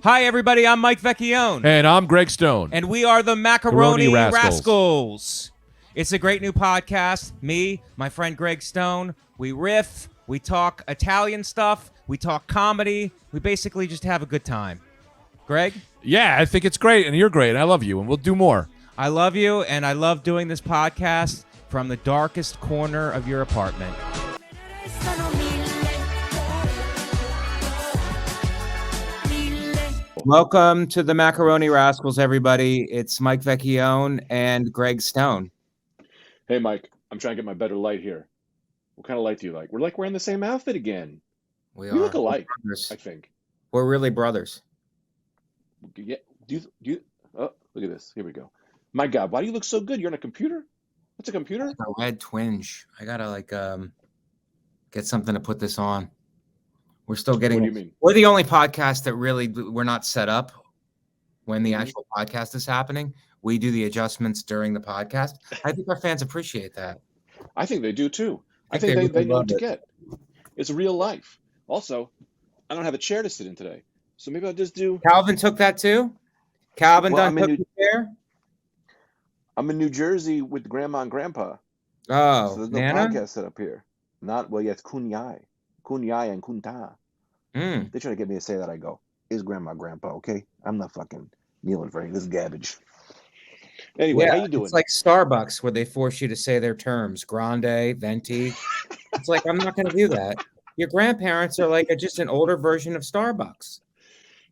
Hi, everybody. I'm Mike Vecchione. And I'm Greg Stone. And we are the Macaroni Rascals. It's a great new podcast. Me, my friend Greg Stone, we riff, we talk Italian stuff, we talk comedy. We basically just have a good time. Greg? Yeah, I think it's great, and you're great. I love you, and we'll do more. I love you, and I love doing this podcast from the darkest corner of your apartment. Welcome to the Macaroni Rascals, everybody. It's Mike Vecchione and Greg Stone. Hey, Mike, I'm trying to get my better light here. What kind of light do you like? We're like wearing the same outfit again. We look alike, I think. We're really brothers. Yeah. Oh, look at this. Here we go. My God, why do you look so good? You're on a computer? What's a computer? A red twinge. I gotta get something to put this on. We're still getting. What do you mean? We're the only podcast that really we're not set up when the actual podcast is happening. We do the adjustments during the podcast. I think our fans appreciate that. I think they do too. I think they know what to get. It's real life. Also, I don't have a chair to sit in today, so maybe I'll just do. Calvin took that too. Calvin took the chair. I'm in New Jersey with Grandma and Grandpa. Oh, so there's no podcast set up here. It's Kunyai and Kunta. They're trying to get me to say that. I go, is Grandma, Grandpa, okay? I'm not fucking kneeling for this garbage. Anyway, how you doing? It's like Starbucks where they force you to say their terms. Grande, venti. It's like, I'm not going to do that. Your grandparents are like just an older version of Starbucks.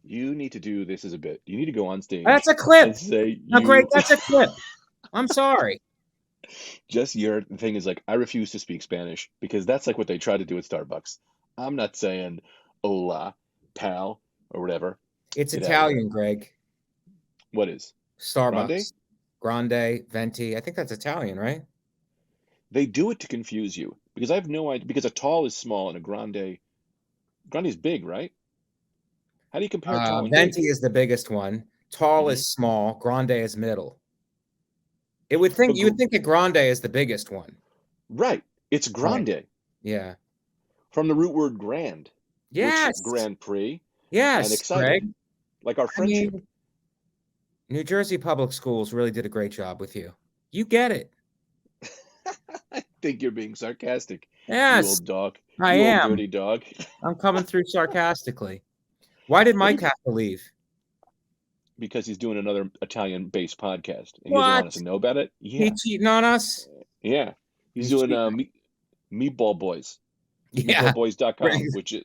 You need to do this as a bit. You need to go on stage. That's a clip. No, Greg, that's a clip. I'm sorry. Just your thing is like, I refuse to speak Spanish because that's like what they try to do at Starbucks. I'm not saying hola, pal, or whatever. It's Italian, Greg. What is? Starbucks. Grande, venti. I think that's Italian, right? They do it to confuse you because I have no idea. Because a tall is small and a grande is big, right? How do you compare tall and venti big? is the biggest one. Tall is small. Grande is middle. You would think that grande is the biggest one. Right. It's grande. Right. Yeah. From the root word grand. Yes. Grand Prix. Yes. And exciting. Greg. Like our friendship. New Jersey public schools really did a great job with you. You get it. I think you're being sarcastic. Yes. You old dog. I am. Old dirty dog. I'm coming through sarcastically. Why did Mike have to leave? Because he's doing another Italian-based podcast. And he doesn't want us to know about it. Yeah. He cheating on us? Yeah. He's doing Meatball Boys. Yeah. Meatballboys.com, which is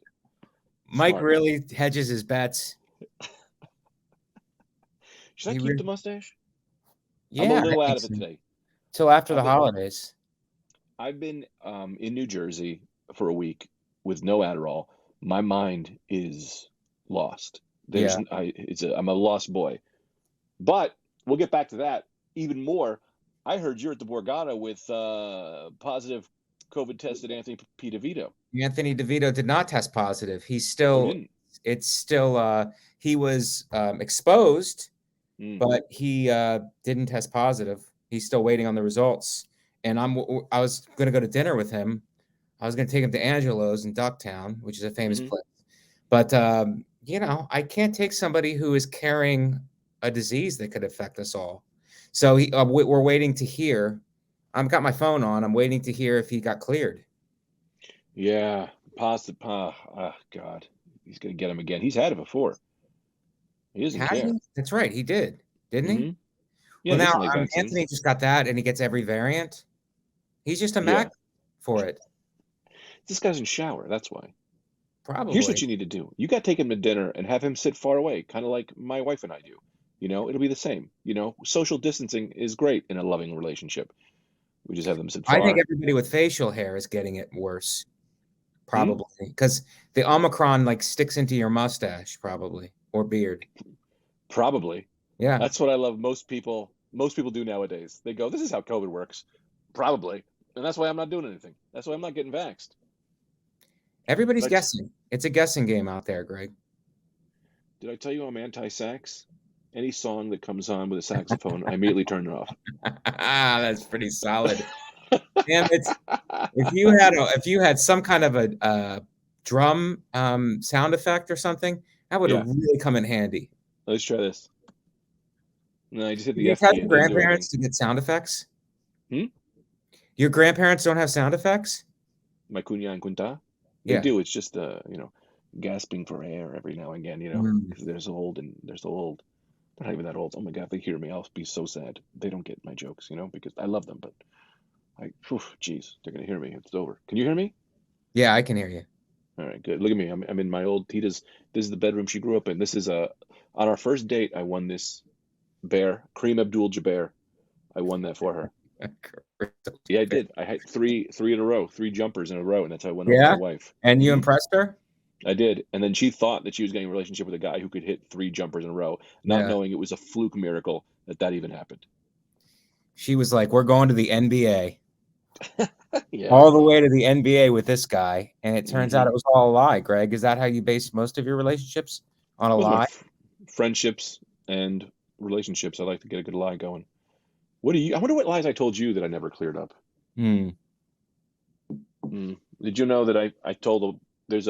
Mike smart. really hedges his bets. Should I keep the mustache? Yeah. I'm a little out of it today. Till after the holidays. I've been in New Jersey for a week with no Adderall. My mind is lost. I'm a lost boy. But we'll get back to that even more. I heard you're at the Borgata with positive COVID tested Anthony P. DeVito. Anthony DeVito did not test positive. He's still, he was exposed, but he didn't test positive. He's still waiting on the results. And I was going to go to dinner with him. I was going to take him to Angelo's in Ducktown, which is a famous place. But, I can't take somebody who is carrying a disease that could affect us all. So we're waiting to hear. I've got my phone on. I'm waiting to hear if he got cleared. Yeah, positive. Oh, God. He's going to get him again. He's had it before. He doesn't care. That's right. He did. Didn't he? Yeah, well, now Anthony just got that, and he gets every variant. He's just a Mac for it. This guy's in shower. That's why. Probably. Here's what you need to do. You got to take him to dinner and have him sit far away, kind of like my wife and I do. It'll be the same. Social distancing is great in a loving relationship. We just have them sit far. I think everybody with facial hair is getting it worse. Probably. Because the Omicron sticks into your mustache, probably, or beard. Probably. Yeah. That's what I love. Most people do nowadays. They go, this is how COVID works. Probably. And that's why I'm not doing anything. That's why I'm not getting vaxxed. Everybody's guessing. It's a guessing game out there, Greg. Did I tell you I'm anti-sax? Any song that comes on with a saxophone, I immediately turn it off. That's pretty solid. Damn it! If you had some kind of a drum sound effect or something, That would have really come in handy. Let's try this. No, I just hit the You F key. have your grandparents to get sound effects? Your grandparents don't have sound effects? My cuña and cuñta? They do. It's just, gasping for air every now and again, because they're so old and they're so old. They're not even that old. Oh my God, if they hear me, I'll be so sad. They don't get my jokes, because I love them, but geez, they're going to hear me. It's over. Can you hear me? Yeah, I can hear you. All right, good. Look at me. I'm in my old Tita's. This is the bedroom she grew up in. This is on our first date, I won this bear, Kareem Abdul-Jabbar. I won that for her. Yeah, I did. I had three in a row, 3 jumpers in a row, and that's how I went over my wife. And you impressed her? I did. And then she thought that she was getting a relationship with a guy who could hit 3 jumpers in a row, not knowing it was a fluke miracle that even happened. She was like, we're going to the NBA. All the way to the NBA with this guy. And it turns out it was all a lie, Greg. Is that how you base most of your relationships? On a lie? Friendships and relationships. I like to get a good lie going. I wonder what lies I told you that I never cleared up. Did you know that I told I don't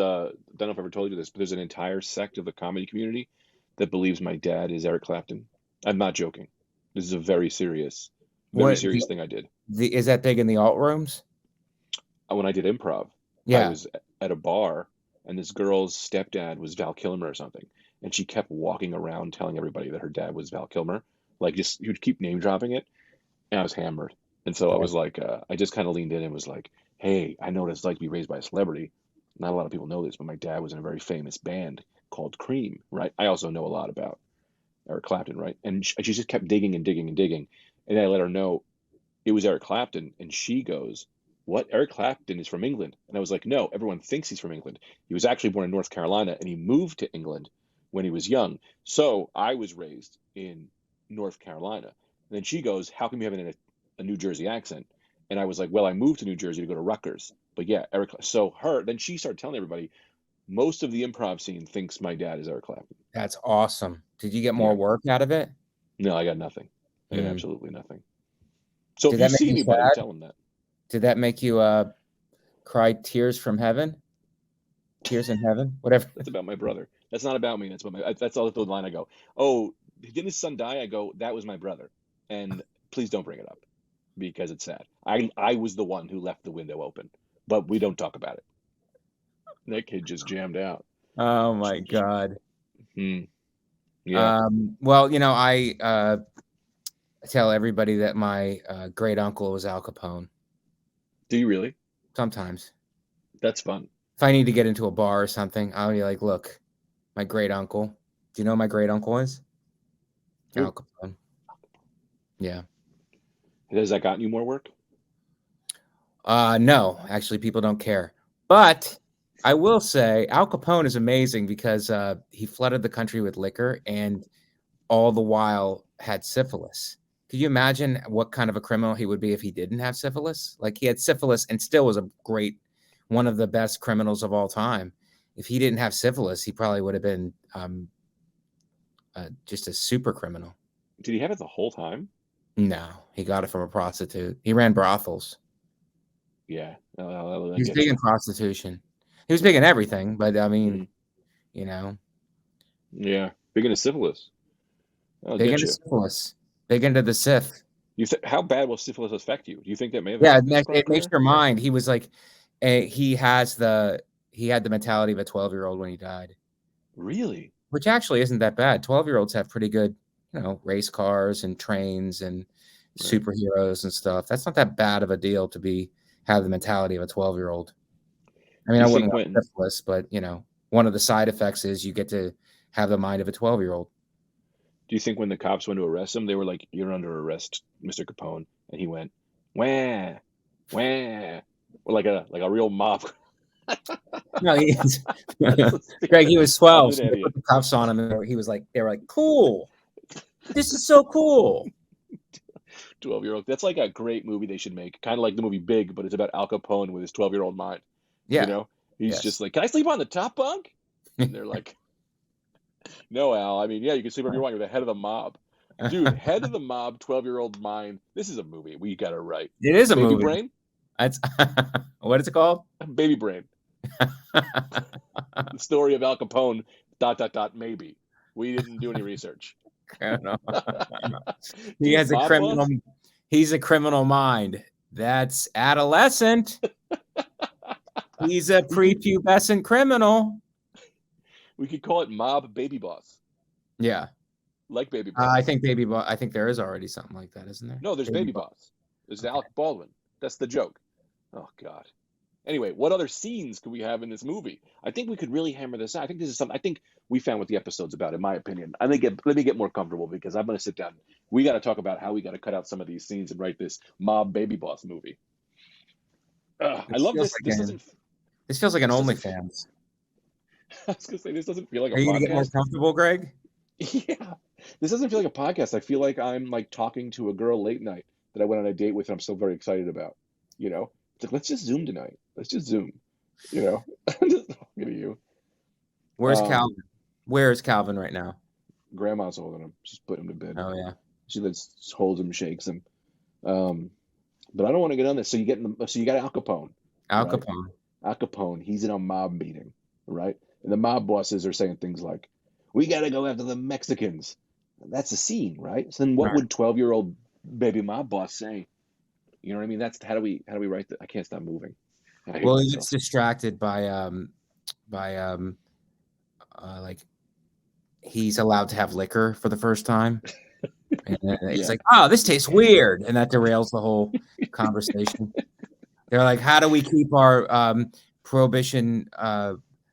know if I ever told you this, but there's an entire sect of the comedy community that believes my dad is Eric Clapton. I'm not joking. This is a very serious thing I did. Is that big in the alt rooms? When I did improv, I was at a bar, and this girl's stepdad was Val Kilmer or something, and she kept walking around telling everybody that her dad was Val Kilmer. Like, he would keep name dropping it, and I was hammered. And so I was like, I just kind of leaned in and was like, hey, I know what it's like to be raised by a celebrity. Not a lot of people know this, but my dad was in a very famous band called Cream, right? I also know a lot about Eric Clapton, right? And she just kept digging and digging and digging. And then I let her know it was Eric Clapton. And she goes, what? Eric Clapton is from England. And I was like, no, everyone thinks he's from England. He was actually born in North Carolina, and he moved to England when he was young. So I was raised in North Carolina. And then she goes, how come you have a New Jersey accent? And I was like, well, I moved to New Jersey to go to Rutgers. But yeah, Eric. So then she started telling everybody, most of the improv scene thinks my dad is Eric Clapton. That's awesome. Did you get more work out of it? No, I got nothing. I got absolutely nothing. So if you see anybody, tell them that. Did that make you cry tears from heaven? Tears in heaven? Whatever. That's about my brother. That's not about me. That's about that's all the line I go. Oh, didn't his son die? I go, that was my brother. And please don't bring it up because it's sad. I was the one who left the window open, but we don't talk about it. That kid just jammed out. Oh my God. Yeah. Well, I tell everybody that my great uncle was Al Capone. Do you really? Sometimes. That's fun. If I need to get into a bar or something, I'll be like, look, my great uncle. Do you know who my great uncle is? Al Capone. Yeah. Has that gotten you more work? No, actually, people don't care. But I will say Al Capone is amazing because he flooded the country with liquor and all the while had syphilis. Could you imagine what kind of a criminal he would be if he didn't have syphilis? Like, he had syphilis and still was one of the best criminals of all time. If he didn't have syphilis, he probably would have been just a super criminal. Did he have it the whole time? No, he got it from a prostitute. He ran brothels. Yeah. He was big in prostitution. He was big in everything, but I mean, Yeah. Big into syphilis. Big into syphilis. Big into the Sith. How bad will syphilis affect you? Do you think that may have? Yeah, it makes your mind. He was like, he had the mentality of a 12-year-old when he died. Really? Which actually isn't that bad. 12-year-olds have pretty good, race cars and trains and superheroes and stuff. That's not that bad of a deal to have the mentality of a 12-year-old. I mean, I wouldn't want syphilis, but one of the side effects is you get to have the mind of a 12-year-old. Do you think when the cops went to arrest him, they were like, "You're under arrest, Mr. Capone," and he went, "Wah, wah," like a real mob? No, Greg, he was 12. So they put the cuffs on him, and they were like, "Cool, this is so cool." 12-year-old. That's like a great movie they should make. Kind of like the movie Big, but it's about Al Capone with his 12-year-old mind. Yeah. He's just like, "Can I sleep on the top bunk?" And they're like, "No, Al. I mean, yeah, you can sleep wherever you want. You're the head of the mob." Dude, head of the mob, 12-year-old mind. This is a movie. We got it right. It is a Baby movie. Brain? That's what is it called? Baby Brain. The story of Al Capone Maybe. We didn't do any research. He has a criminal. He's a criminal mind. That's adolescent. He's a prepubescent criminal. We could call it mob baby boss. Yeah. Like baby boss. I think there is already something like that, isn't there? No, there's baby boss. There's Alec Baldwin. That's the joke. Oh God. Anyway, what other scenes could we have in this movie? I think we could really hammer this out. I think this is something. I think we found what the episode's about, in my opinion. Let me get more comfortable because I'm going to sit down. We got to talk about how we got to cut out some of these scenes and write this mob baby boss movie. I love this. This feels like an OnlyFans. I was going to say, this doesn't feel like a podcast. Are you going to get more comfortable, Greg? Yeah. This doesn't feel like a podcast. I feel like I'm like talking to a girl late night that I went on a date with and I'm still very excited about. You know? It's like, let's just Zoom tonight. Let's just Zoom. You know? I'm just talking to you. Where's Calvin? Where is Calvin right now? Grandma's holding him. She's putting him to bed. Oh, yeah. She just holds him, shakes him. But I don't want to get on this. So you got Al Capone. Al right? Capone. Al Capone. He's in a mob meeting, right? And the mob bosses are saying things like, "We got to go after the Mexicans." That's a scene, right? So then, what would 12-year-old baby mob boss say? You know what I mean? That's how do we write that? I can't stop moving. Well, he gets distracted by like he's allowed to have liquor for the first time. And it's like, oh, this tastes weird. And that derails the whole conversation. They're like, how do we keep our prohibition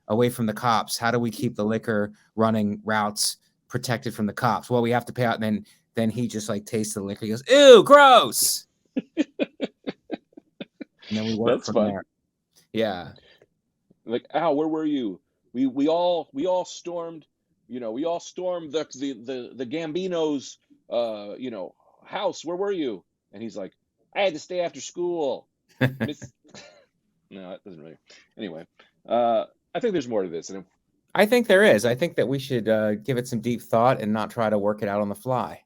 away from the cops? How do we keep the liquor running routes protected from the cops? Well, we have to pay out. And then he just like tastes the liquor. He goes, ew, gross. And then we work from there. Yeah. Like, Al, where were you? We all stormed, we all stormed the Gambino's house. Where were you? And he's like, I had to stay after school. No, it doesn't really. Anyway, I think there's more to this. I think there is. I think that we should give it some deep thought and not try to work it out on the fly.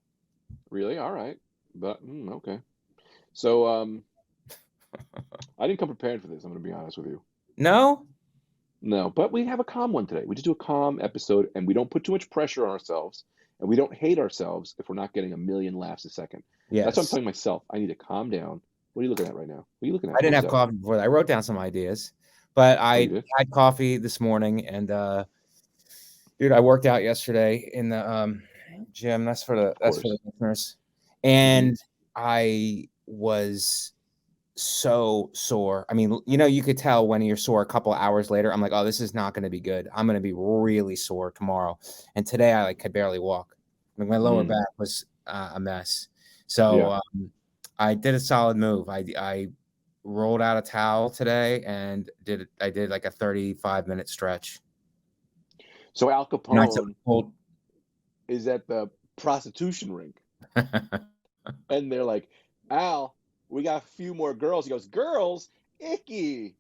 Really? All right. But okay. So I didn't come prepared for this. I'm going to be honest with you. No, but we have a calm one today. We just do a calm episode, and we don't put too much pressure on ourselves, and we don't hate ourselves if we're not getting a million laughs a second. Yes. That's what I'm telling myself. I need to calm down. What are you looking at right now? What are you looking at? I didn't have coffee before that. I wrote down some ideas, but I had coffee this morning, and dude, I worked out yesterday in the gym. That's for the listeners, and I was so sore. I mean, you could tell when you're sore a couple hours later. I'm like, oh, this is not going to be good. I'm going to be really sore tomorrow. And today I could barely walk. Like my lower back was a mess. So I did a solid move. I rolled out a towel today and I did like a 35-minute stretch. So Al Capone is at the prostitution rink. And they're like, Al, we got a few more girls. He goes, girls? Icky.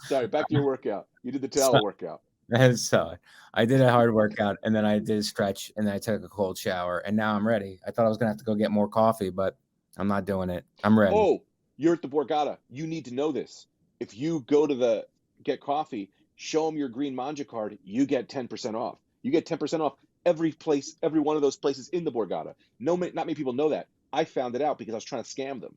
Sorry, back to your workout. You did the towel workout. I did a hard workout, and then I did a stretch, and then I took a cold shower, and now I'm ready. I thought I was going to have to go get more coffee, but I'm not doing it. I'm ready. Oh, you're at the Borgata. You need to know this. If you go to get coffee, show them your green Manja card, you get 10% off. You get 10% off every one of those places in the Borgata. Not many people know that. I found it out because I was trying to scam them.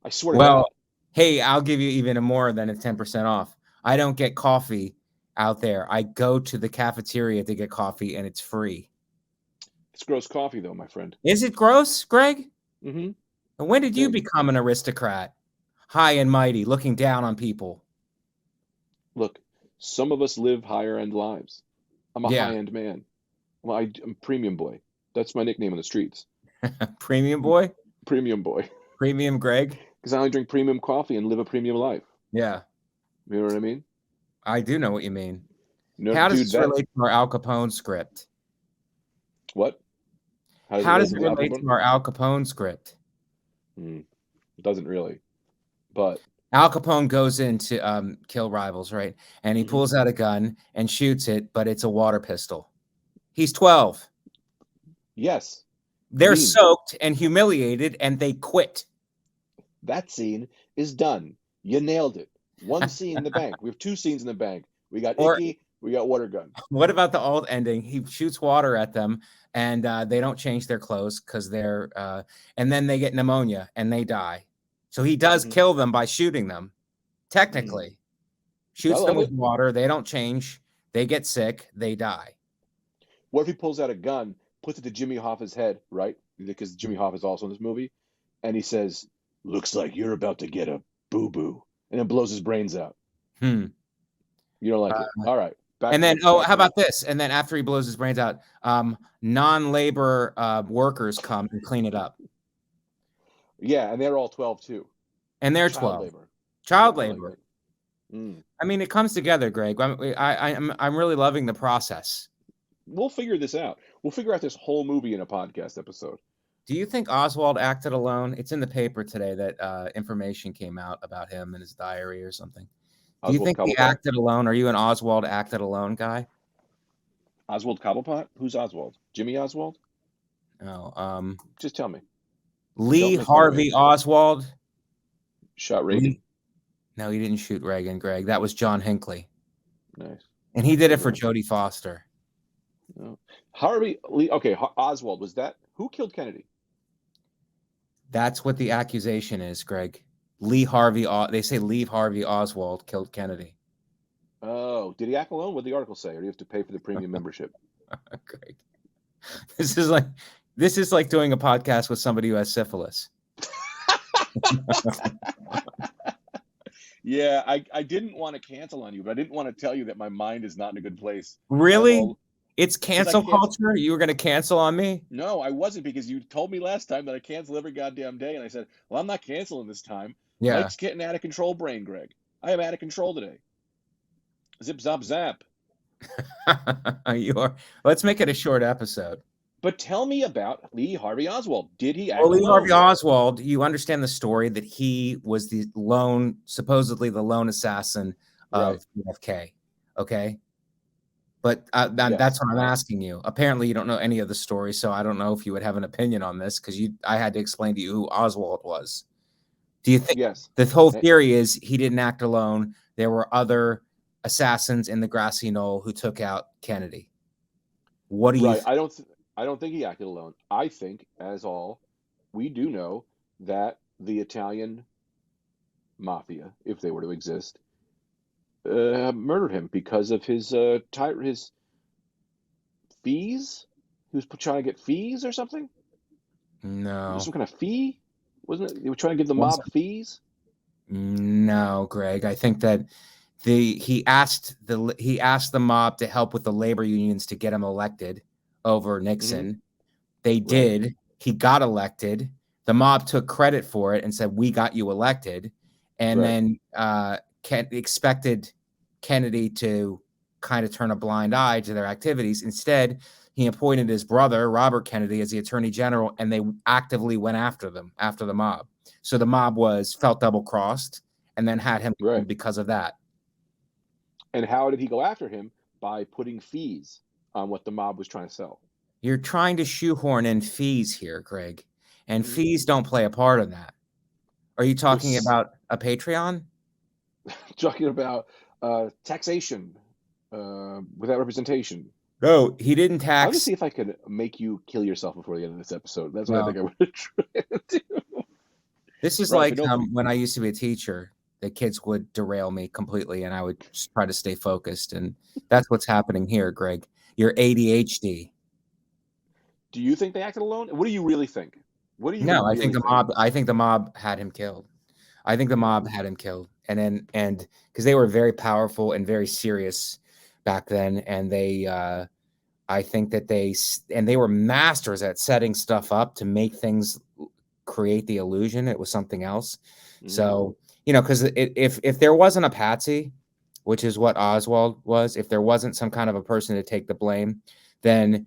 I swear to God. Well, hey, I'll give you even more than a 10% off. I don't get coffee out there. I go to the cafeteria to get coffee, and it's free. It's gross coffee, though, my friend. Is it gross, Greg? Mm-hmm. And when did you become an aristocrat? High and mighty, looking down on people. Look, some of us live higher-end lives. I'm a high-end man. Well, I'm premium boy. That's my nickname on the streets. Premium boy? Premium boy. Premium Greg? Because I only drink premium coffee and live a premium life. Yeah. You know what I mean? I do know what you mean. How does this relate to our Al Capone script? What? How does it relate to our Al Capone script? It doesn't really. But Al Capone goes in to kill rivals, right? And he pulls out a gun and shoots it, but it's a water pistol. He's 12. Yes. They're soaked and humiliated, and they quit. That scene is done. You nailed it. One scene in the bank. We have two scenes in the bank. We got Icky. We got water gun. What about the old ending? He shoots water at them, and they don't change their clothes because they're, and then they get pneumonia and they die. So he does kill them by shooting them. Technically, shoots them with water. They don't change. They get sick. They die. What if he pulls out a gun, puts it to Jimmy Hoffa's head, right? Because Jimmy Hoffa is also in this movie, and he says, "Looks like you're about to get a boo-boo," and then blows his brains out. You don't like it? All right. And then, how about this? And then after he blows his brains out, non-labor workers come and clean it up. Yeah, and they're all 12 too. And they're Child 12. labor. Child labor. I mean, it comes together, Greg. I'm really loving the process. We'll figure this out. We'll figure out this whole movie in a podcast episode. Do you think Oswald acted alone? It's in the paper today that information came out about him in his diary or something. Do you think he acted alone? Are you an Oswald acted alone guy? Oswald Cobblepot? Who's Oswald? Jimmy Oswald? No. Just tell me. Lee Harvey Oswald shot Reagan. No, he didn't shoot Reagan, Greg. That was John Hinckley. Nice. And he did it for Jodie Foster. No. Harvey Lee. Okay, Oswald was that? Who killed Kennedy? That's what the accusation is, Greg. Lee Harvey. They say Lee Harvey Oswald killed Kennedy. Oh, did he act alone? What did the article say? Or do you have to pay for the premium membership? Greg, this is like doing a podcast with somebody who has syphilis. Yeah, I didn't want to cancel on you, but I didn't want to tell you that my mind is not in a good place. Really? It's cancel culture? You were going to cancel on me? No, I wasn't, because you told me last time that I cancel every goddamn day, and I said, well, I'm not canceling this time. Yeah. Mike's getting out of control brain, Greg. I am out of control today. Zip, zop, zap. You are. Let's make it a short episode. But tell me about Lee Harvey Oswald. Did he act Lee Harvey Oswald, you understand the story that he was supposedly the lone assassin of JFK, okay? But that's what I'm asking you. Apparently, you don't know any of the story, so I don't know if you would have an opinion on this, because I had to explain to you who Oswald was. Do you think the whole theory is he didn't act alone? There were other assassins in the grassy knoll who took out Kennedy. What do you think? I don't think he acted alone. I think, as all, we do know that the Italian mafia, if they were to exist, murdered him because of his fees. He was trying to get fees or something. No, some kind of fee, wasn't it? They were trying to give the mob fees. No, Greg. I think that he asked the mob to help with the labor unions to get him elected over Nixon. They did. He got elected. The mob took credit for it and said, "We got you elected," and then expected Kennedy to kind of turn a blind eye to their activities. Instead, he appointed his brother, Robert Kennedy, as the attorney general, and they actively went after the mob. So the mob felt double-crossed and then had him because of that. And how did he go after him? By putting fees on what the mob was trying to sell. You're trying to shoehorn in fees here, Greg, and fees don't play a part in that. Are you talking about a Patreon? Talking about taxation without representation. No, he didn't tax. I'll just see if I could make you kill yourself before the end of this episode. That's what I think I would try to do. This is like when I used to be a teacher. The kids would derail me completely, and I would just try to stay focused. And that's what's happening here, Greg. You're ADHD. Do you think they acted alone? What do you really think? What do you? No, I think the mob. I think the mob had him killed. I think the mob had him killed, and because they were very powerful and very serious back then, and I think that they were masters at setting stuff up to make things create the illusion it was something else. So. Because if there wasn't a patsy, which is what Oswald was, if there wasn't some kind of a person to take the blame, then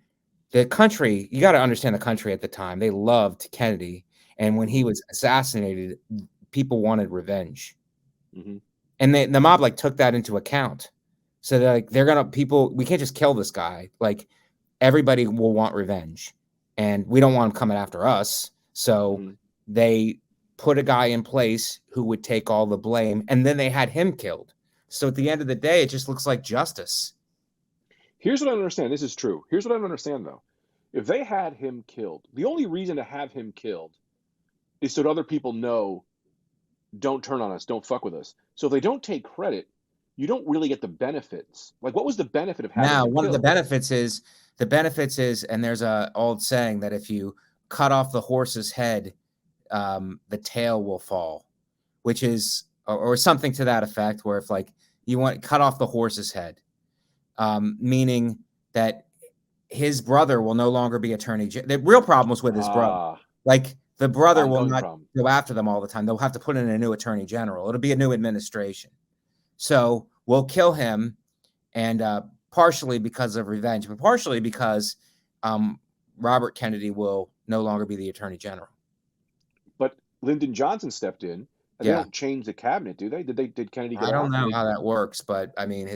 the country, you got to understand the country at the time, they loved Kennedy. And when he was assassinated, people wanted revenge. And the mob took that into account. So we can't just kill this guy. Everybody will want revenge. And we don't want him coming after us. So they put a guy in place who would take all the blame, and then they had him killed. So at the end of the day, it just looks like justice. Here's what I don't understand. This is true. Here's what I don't understand, though. If they had him killed, the only reason to have him killed is so that other people know, don't turn on us, don't fuck with us. So if they don't take credit, you don't really get the benefits. Like, what was the benefit of having him One killed? of the benefits is, and there's a old saying that if you cut off the horse's head, the tail will fall, which is, or something to that effect, where if like you want to cut off the horse's head, meaning that his brother will no longer be attorney. The real problem was with his brother. Like the brother will not go after them all the time. They'll have to put in a new attorney general. It'll be a new administration. So we'll kill him, and partially because of revenge, but partially because Robert Kennedy will no longer be the attorney general. But Lyndon Johnson stepped in, and they don't change the cabinet, do they? Did Kennedy get out? I don't know how that works, but I mean,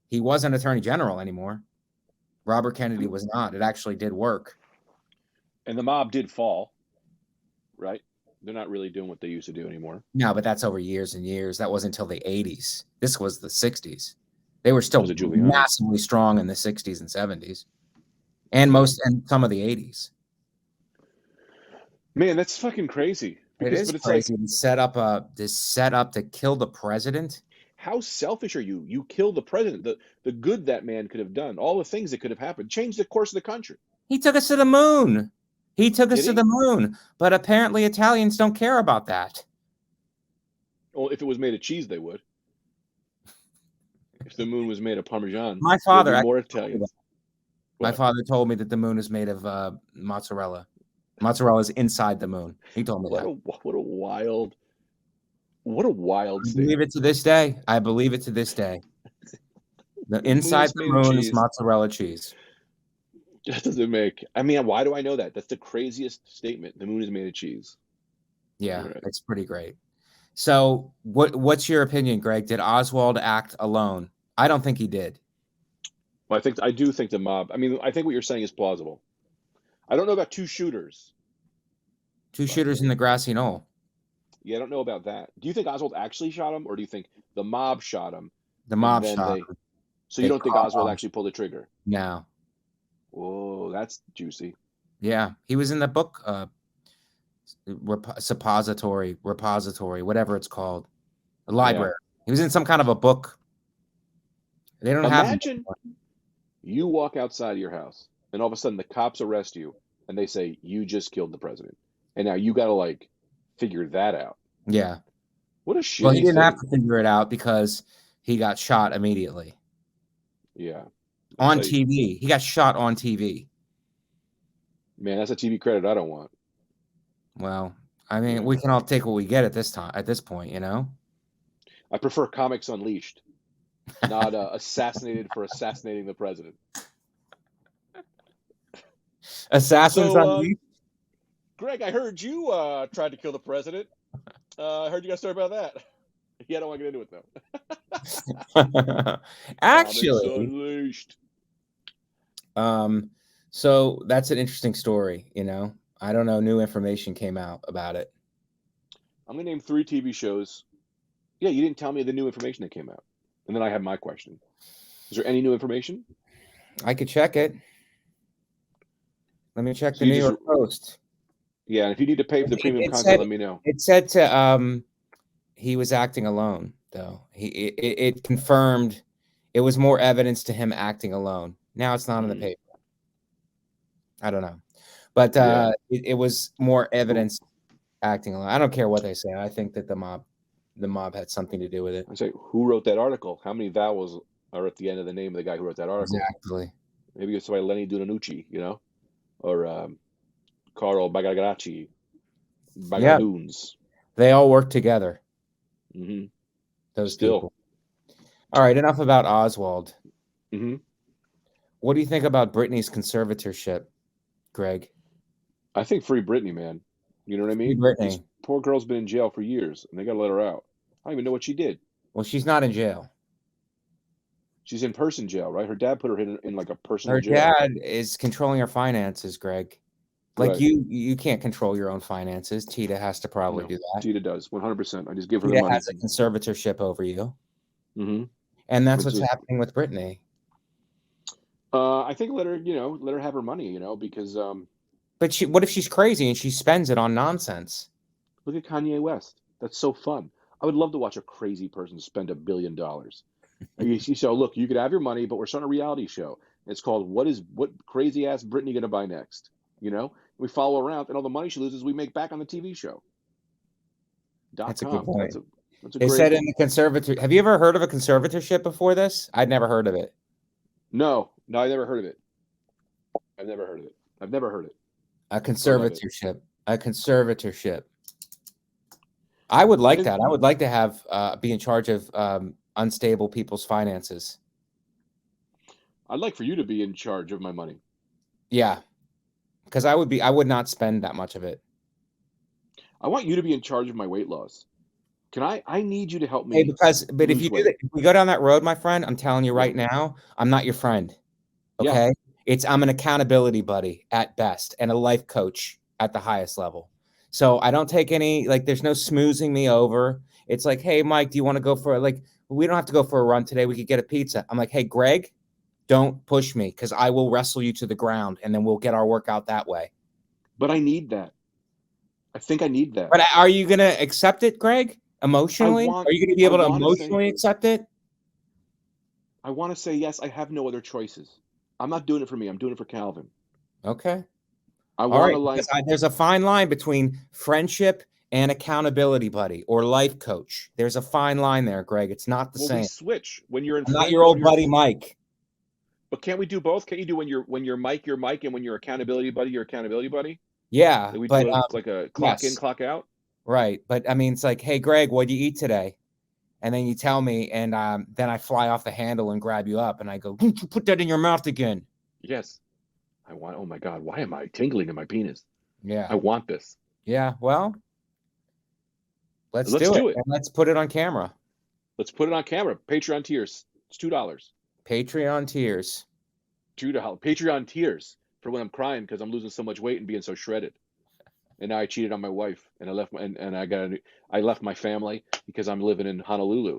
he wasn't attorney general anymore. Robert Kennedy was not. It actually did work. And the mob did fall, right? They're not really doing what they used to do anymore. No, but that's over years and years. That wasn't until the 80s. This was the 60s. They were still massively strong in the 60s and 70s. And some of the 80s. Man, that's fucking crazy. It is crazy to set up to kill the president. How selfish are you? You killed the president. The good that man could have done, all the things that could have happened, changed the course of the country. He took us to the moon. The moon. But apparently Italians don't care about that. Well, if it was made of cheese, they would. If the moon was made of Parmesan, my father more Italian. My father told me that the moon is made of mozzarella. Mozzarella is inside the moon. He told me that. What a wild I believe it to this day. The inside the moon is mozzarella cheese. That doesn't make. I mean, why do I know that? That's the craziest statement. The moon is made of cheese. Yeah, it's pretty great. So, what's your opinion, Greg? Did Oswald act alone? I don't think he did. Well, I do think the mob. I mean, I think what you're saying is plausible. I don't know about two shooters. Two shooters in the grassy knoll. Yeah, I don't know about that. Do you think Oswald actually shot him, or do you think the mob shot him? The mob shot him. So you don't think Oswald actually pulled the trigger? No. Whoa, that's juicy. Yeah, he was in the book, repository, whatever it's called, a library. Yeah. He was in some kind of a book. They don't Imagine you walk outside of your house, and all of a sudden the cops arrest you, and they say you just killed the president, and now you got to figure that out. Yeah. What a shit. Well, he didn't have to figure it out because he got shot immediately. Yeah. On TV. He got shot on TV. Man, that's a TV credit I don't want. Well, I mean, we can all take what we get at this point, you know? I prefer Comics Unleashed, not Assassinated for assassinating the president. Assassins Unleashed? Greg, I heard you tried to kill the president. I heard you got a story about that. Yeah, I don't want to get into it, though. Actually, so that's an interesting story, you know? I don't know. New information came out about it. I'm going to name 3 TV shows. Yeah, you didn't tell me the new information that came out. And then I have my question. Is there any new information? I could check it. Let me check the New York Post. Yeah, and if you need to pay for the premium content, let me know. It said to he was acting alone, though. It confirmed it was more evidence to him acting alone. Now it's not in the paper. I don't know. But it was more evidence acting alone. I don't care what they say. I think that the mob had something to do with it. I say, who wrote that article? How many vowels are at the end of the name of the guy who wrote that article? Exactly. Maybe it's by Lenny Dunanucci, you know? Or Carl Bagagracci. Bagadoons. They all work together. Mm-hmm. Those people. All right, enough about Oswald. Mm-hmm. What do you think about Britney's conservatorship, Greg? I think free Britney, man. You know what I mean? This poor girl's been in jail for years, and they got to let her out. I don't even know what she did. Well, she's not in jail. She's in person jail, right? Her dad put her in like a personal jail. Her dad is controlling her finances, Greg. Like you can't control your own finances. Tita has to probably do that. Tita does, 100%. I just give her the money. Tita has a conservatorship over you. Mm-hmm. And that's what's happening with Britney. I think let her have her money, because But what if she's crazy and she spends it on nonsense? look at Kanye West. That's so fun. I would love to watch a crazy person spend $1 billion. So look, you could have your money, but we're starting a reality show. It's called What Crazy Ass Britney Gonna Buy Next? We follow around, and all the money she loses, we make back on the TV show. That's a good .com. point. That's a They great. said in the conservator. Have you ever heard of a conservatorship before this? I'd never heard of it. No, I never heard of it. I've never heard of it. A conservatorship. A conservatorship. I would like that. I would like to have be in charge of unstable people's finances. I'd like for you to be in charge of my money. Yeah, because I would not spend that much of it. I want you to be in charge of my weight loss. I need you to help me. Hey, but if you do that, if we go down that road, my friend, I'm telling you right now, I'm not your friend. Okay? Yeah. I'm an accountability buddy at best and a life coach at the highest level. So I don't take any, there's no smoozing me over. It's like, hey, Mike, do you want to go for we don't have to go for a run today. We could get a pizza. I'm like, hey, Greg, don't push me because I will wrestle you to the ground and then we'll get our workout that way. But I need that. I think I need that. But are you going to accept it, Greg? Emotionally? Are you going to be able to emotionally accept it? I want to say yes. I have no other choices. I'm not doing it for me. I'm doing it for Calvin. Okay. I want to there's a fine line between friendship and accountability buddy or life coach. There's a fine line there, Greg. It's not the same. We switch when you're in. I'm not your old buddy, Mike. But can't we do both? Can't you do when you're Mike, and when you're accountability buddy, you're accountability buddy? Yeah, but like a clock in, clock out. Right, but I mean, it's like, hey, Greg, what'd you eat today? And then you tell me, and then I fly off the handle and grab you up, and I go, don't you put that in your mouth again? Yes, I want. Oh my God, why am I tingling in my penis? Yeah, I want this. Yeah, well, let's do it. And let's put it on camera. Let's put it on camera. Patreon tiers. It's $2. Patreon tiers. $2. Patreon tiers for when I'm crying because I'm losing so much weight and being so shredded. And now I cheated on my wife, and I left I left my family because I'm living in Honolulu,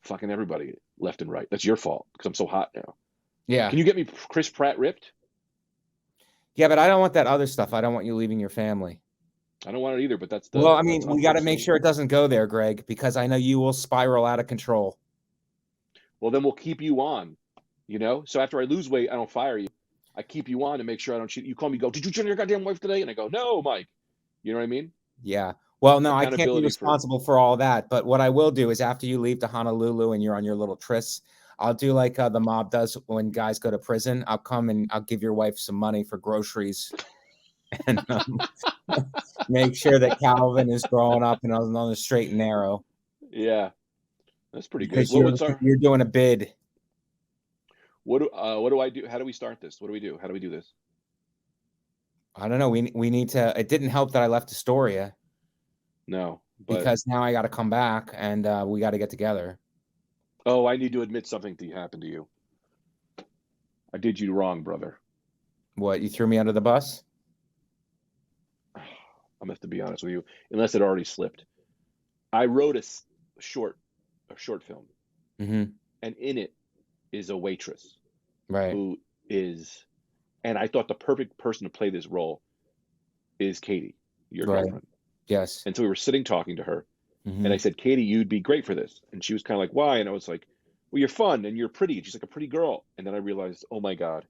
fucking everybody left and right. That's your fault because I'm so hot now. Yeah. Can you get me Chris Pratt ripped? Yeah, but I don't want that other stuff. I don't want you leaving your family. I don't want it either, but that's well, I mean, we got to make sure it doesn't go there, Greg, because I know you will spiral out of control. Well, then we'll keep you on, So after I lose weight, I don't fire you. I keep you on to make sure I don't cheat. You call me, go, did you cheat on your goddamn wife today? And I go, no, Mike. You know what I mean? Yeah. Well, no, I can't be responsible for all that. But what I will do is after you leave to Honolulu and you're on your little tryst, I'll do like the mob does when guys go to prison. I'll come and I'll give your wife some money for groceries and make sure that Calvin is growing up and on the straight and narrow. Yeah. That's pretty good. You're doing a bid. What do I do? How do we start this? What do we do? How do we do this? I don't know. We need to. It didn't help that I left Astoria. No, because now I got to come back and we got to get together. Oh, I need to admit something happened to you. I did you wrong, brother. What? You threw me under the bus? I'm gonna have to be honest with you, unless it already slipped. I wrote a short film, and in it is a waitress, right? Who is. And I thought the perfect person to play this role is Katie, your girlfriend. Yes. And so we were sitting talking to her, and I said, Katie, you'd be great for this. And she was kind of like, why? And I was like, well, you're fun and you're pretty. And she's like a pretty girl. And then I realized, oh my God,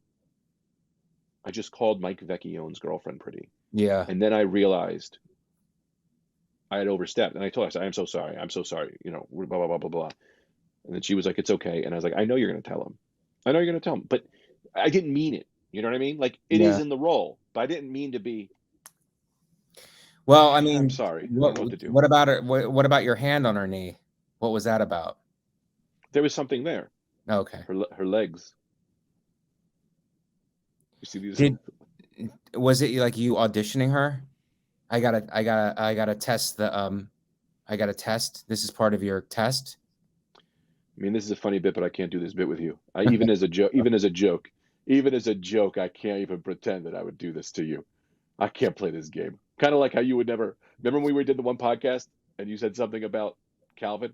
I just called Mike Vecchione's girlfriend pretty. Yeah. And then I realized I had overstepped. And I told her, I said, I'm so sorry. Blah, blah, blah, blah, blah. And then she was like, it's okay. And I was like, I know you're going to tell him. But I didn't mean it. You know what I mean? Like it is in the role, but I didn't mean to be. Well, I mean, I'm sorry. I don't know what to do. What about her? What about your hand on her knee? What was that about? There was something there. Okay. Her legs. You see these? Was it like you auditioning her? I gotta test the I gotta test. This is part of your test. I mean, this is a funny bit, but I can't do this bit with you. Even as a joke, I can't even pretend that I would do this to you. I can't play this game. Kind of like how you would never. Remember when we did the one podcast and you said something about Calvin,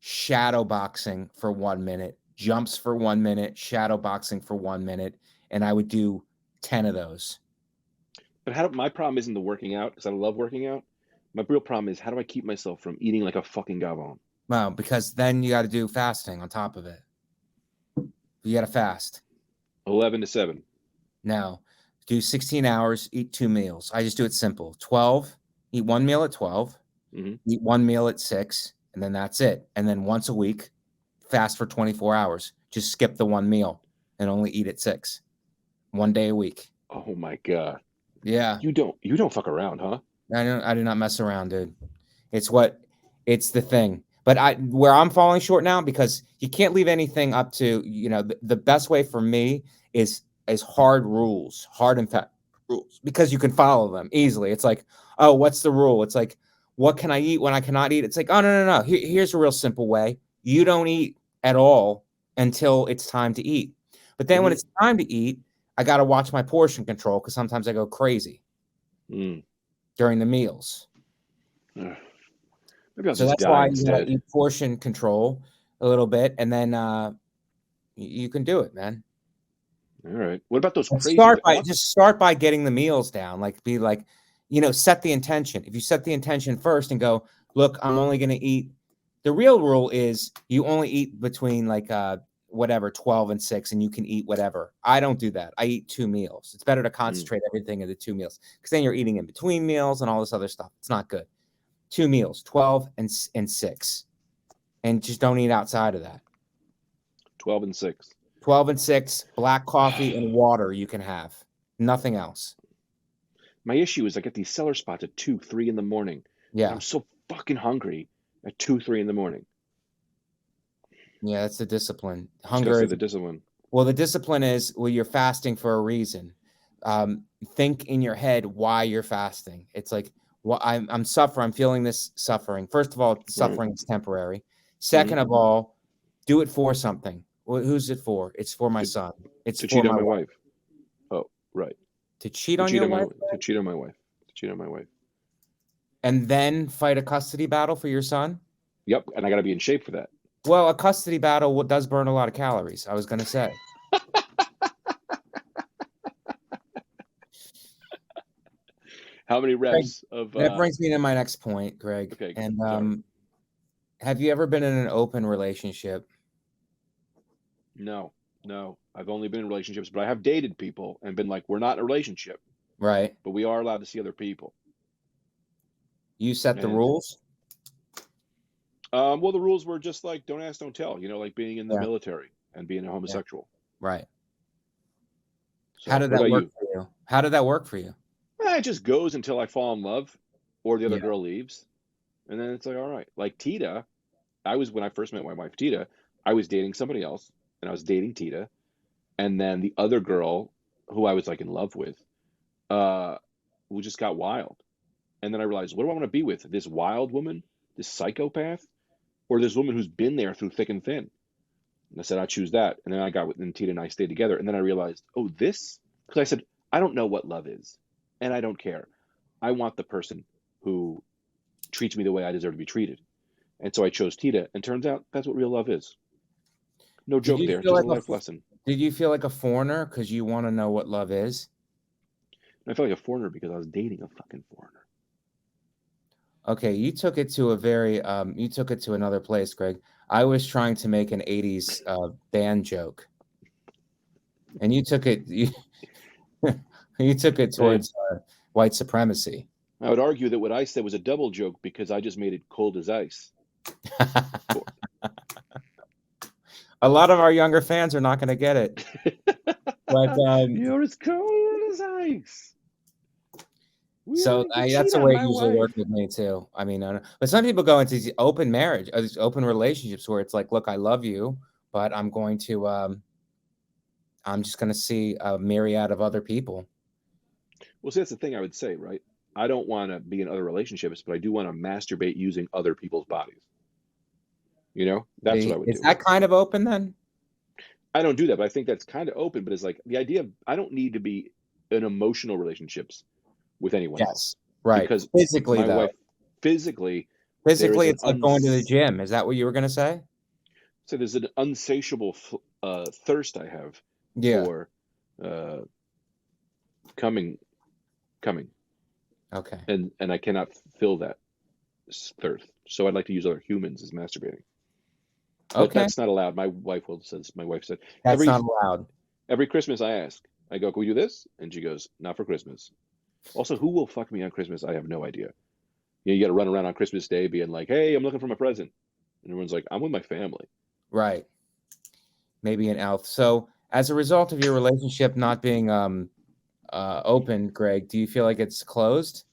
shadow boxing for 1 minute, jumps for 1 minute, shadow boxing for 1 minute, and I would do 10 of those. But my problem isn't the working out, because I love working out. My real problem is, how do I keep myself from eating like a fucking gavon? Well, because then you got to do fasting on top of it. You got to fast. 11 to 7. Now, do 16 hours, eat 2 meals. I just do it simple. 12, eat 1 meal at 12, eat 1 meal at 6, and then that's it. And then once a week, fast for 24 hours. Just skip the 1 meal and only eat at 6. 1 day a week. Oh my God. Yeah. You don't fuck around, huh? I do not mess around, dude. It's the thing. But where I'm falling short now, because you can't leave anything up to, the best way for me is hard rules, hard and fast rules, because you can follow them easily. It's like, oh, what's the rule? It's like, what can I eat when I cannot eat? It's like, oh, no. Here's a real simple way. You don't eat at all until it's time to eat. But then when it's time to eat, I got to watch my portion control, because sometimes I go crazy during the meals. So that's why you got to eat portion control a little bit, and then you can do it, man. All right. What about those crazy? Start by getting the meals down. Like, be like, set the intention. If you set the intention first and go, look, I'm only going to eat. The real rule is you only eat between 12 and 6, and you can eat whatever. I don't do that. I eat 2 meals. It's better to concentrate everything into 2 meals, because then you're eating in between meals and all this other stuff. It's not good. 2 meals, 12 and 6, and just don't eat outside of that. 12 and 6. 12 and 6, black coffee and water you can have. Nothing else. My issue is I get these cellar spots at 2, 3 in the morning. Yeah. I'm so fucking hungry at 2, 3 in the morning. Yeah, that's the discipline. Hunger is the discipline. Well, the discipline is, you're fasting for a reason. Think in your head why you're fasting. It's like, I'm suffering. I'm feeling this suffering. First of all, suffering is temporary. Second of all, do it for something. Well, who's it for? It's for my son. It's to for cheat on my wife. Oh, right. To cheat on your wife? To cheat on my wife. To cheat on my wife. And then fight a custody battle for your son? Yep, and I got to be in shape for that. Well, a custody battle does burn a lot of calories, I was going to say. How many reps of... That brings me to my next point, Greg. Okay. And have you ever been in an open relationship? No. I've only been in relationships, but I have dated people and been like, we're not in a relationship. Right. But we are allowed to see other people. You set the rules? Well, the rules were just like, don't ask, don't tell, like being in the military and being a homosexual. Yeah. Right. So, How did that work for you? How did that work for you? It just goes until I fall in love or the other girl leaves. And then it's like, all right. Like Tita, when I first met my wife, Tita, I was dating somebody else and I was dating Tita. And then the other girl who I was like in love with, we just got wild. And then I realized, what do I want to be with? This wild woman, this psychopath, or this woman who's been there through thick and thin? And I said, I choose that. And then I got with, and Tita and I stayed together. And then I realized, because I said, I don't know what love is. And I don't care. I want the person who treats me the way I deserve to be treated. And so I chose Tita. And turns out that's what real love is. No joke there. Just a life lesson. Did you feel like a foreigner because you want to know what love is? I felt like a foreigner because I was dating a fucking foreigner. Okay, you took it to you took it to another place, Greg. I was trying to make an 80s band joke. And you took it you took it towards white supremacy. I would argue that what I said was a double joke because I just made it cold as ice. A lot of our younger fans are not going to get it. But you're as cold as ice. So that's the way it usually works with me too. I mean, but some people go into these open marriage, these open relationships where it's like, look, I love you, but I'm just going to see a myriad of other people. Well, see, that's the thing I would say, right? I don't want to be in other relationships, but I do want to masturbate using other people's bodies. That's what I would do. Is that kind of open then? I don't do that, but I think that's kind of open. But it's like the idea of I don't need to be in emotional relationships with anyone else. Right. Because physically, my wife, physically, Physically, it's like going to the gym. Is that what you were going to say? So there's an unsatiable thirst I have for coming. Okay. And I cannot fill that thirst. So I'd like to use other humans as masturbating. But Okay. that's not allowed. My wife said that's not allowed. Every Christmas I ask. I go, can we do this? And she goes, not for Christmas. Also, who will fuck me on Christmas? I have no idea. You got to run around on Christmas Day being like, hey, I'm looking for my present. And everyone's like, I'm with my family. Right. Maybe an elf. So as a result of your relationship not being open, Greg, do you feel like it's closed?